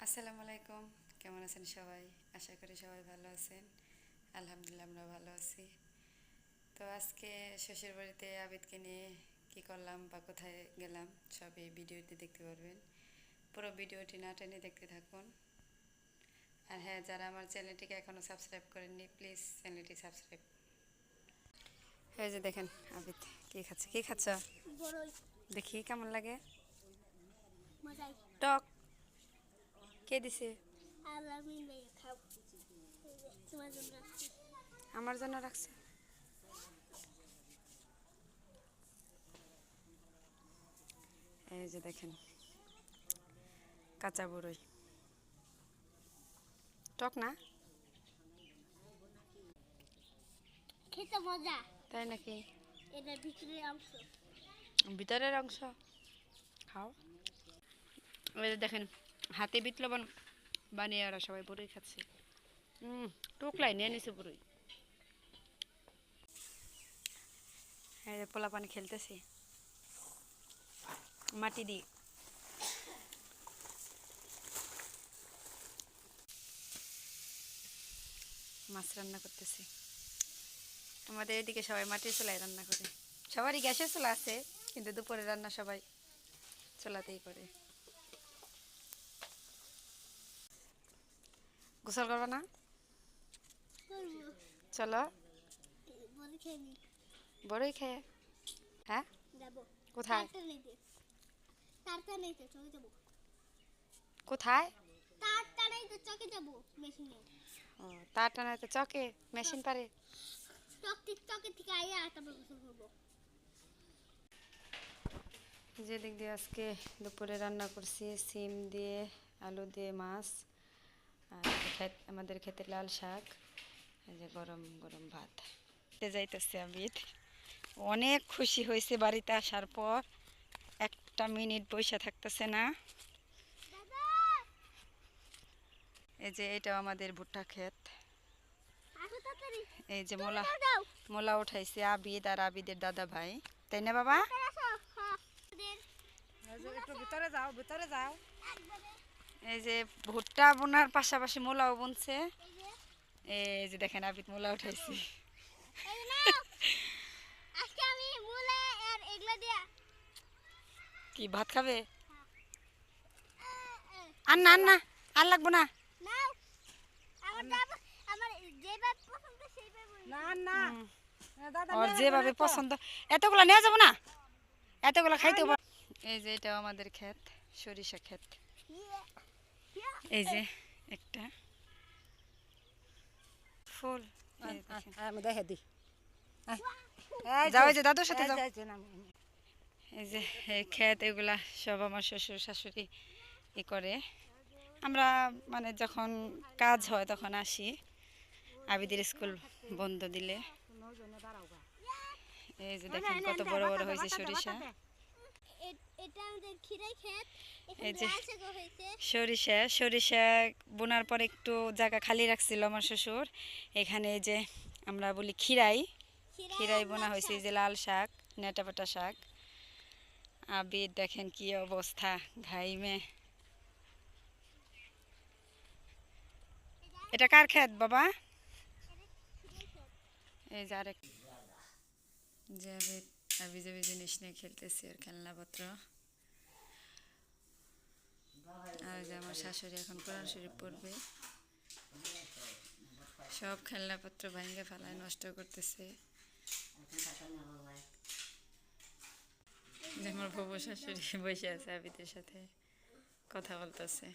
আসসালামু আলাইকুম। কেমন আছেন সবাই? আশা করি সবাই ভালো আছেন। আলহামদুলিল্লাহ আমরা ভালো আছি। তো আজকে শ্বশুর বাড়িতে আবিদকে নিয়ে কী করলাম বা কোথায় গেলাম সবই ভিডিওতে দেখতে পারবেন। পুরো ভিডিওটি না টেনে দেখতে থাকুন। আর হ্যাঁ, যারা আমার চ্যানেলটিকে এখনও সাবস্ক্রাইব করেননি প্লিজ চ্যানেলটি সাবস্ক্রাইব। এই যে দেখেন আবিদ কী খাচ্ছে। কী খাচ্ছ? দেখি কেমন লাগে। টক কে দিছে? আমার জন্য রাখছে। এই যে দেখেন কাঁচা বড়ই, টক না খেতে মজা, তাই নাকি? এটা ভিতরের অংশ। ভিতরের অংশ খাও। ওই যে দেখেন হাতে বিট লবণ বানিয়ে ওরা সবাই বড়ই খাচ্ছে। টুকলাই নিয়ে নিছে বড়ই। এই যে পোলা পানি খেলতেছি মাটি দিয়ে। মাছ রান্না করতেছি। আমাদের এদিকে সবাই মাটির চুলায় রান্না করে। সবারই গ্যাসের চুলা আছে, কিন্তু দুপুরে রান্না সবাই চুলাতেই করে। গোসল করবা না? চলো বড়ই খেয়ে। হ্যাঁ, কোথায় কোথায়? ও, তার টানা তো চকে মেশিন পারে। যে দিক দিয়ে আজকে দুপুরে রান্না করছি সিম দিয়ে আলু দিয়ে মাছ, আর আমাদের খেতে লাল শাক, এই যে গরম গরম ভাত। যাইতেছে আবিদ, অনেক খুশি হয়েছে বাড়িতে আসার পর। একটা মিনিট বসে থাকতেছে না। এই যে এটাও আমাদের ভুট্টা ক্ষেত। এই যে মোলা উঠাইছে আবিদ আর আবিদের দাদা ভাই, তাই না বাবা? একটু ভিতরে যাও, ভিতরে যাও। এই যে ভুট্টা বোনার পাশাপাশি মোলাও বুনছে। এই যে দেখেন আবিদ মোলা উঠাইছে। কি ভাত খাবে? আর না আর না, আর লাগবো না। ওর যেভাবে পছন্দ এতগুলা নেওয়া যাবো না, এতগুলা খাইতে। এই যে এটাও আমাদের ক্ষেত, সরিষা ক্ষেত। এই যে একটা ফুল দেখে দি যাও, এই যে দাদুর সাথে যাও। এই যে এই ক্ষেত, এগুলা সব আমার শ্বশুর শাশুড়ি ই করে। আমরা মানে যখন কাজ হয় তখন আসি, আবিদের স্কুল বন্ধ দিলে। এই যে দেখেন কত বড় বড় হয়েছে সরিষা। এই যে সরিষা, সরিষা বোনার পর একটু জায়গা খালি রাখছিল আমার শ্বশুর। এখানে এই যে আমরা বলি খিরাই, খিরাই বোনা হয়েছে। এই যে লাল শাক, নেটাপাটা শাক। আবির দেখেন কি অবস্থা, ঘাইমে। এটা কার ক্ষেত বাবা? এই যে আরেক যে আবি যাবি জিনিস নিয়ে খেলতেছি, আর খেলনাপত্র। আর যে আমার শাশুড়ি এখন কোরআন শরীফ পড়বে, সব খেলনাপত্র ভাঙে ফেলায় নষ্ট করতেছে। আমার বাবু শাশুড়ি বসে আছে আবিদের সাথে কথা বলতেছে।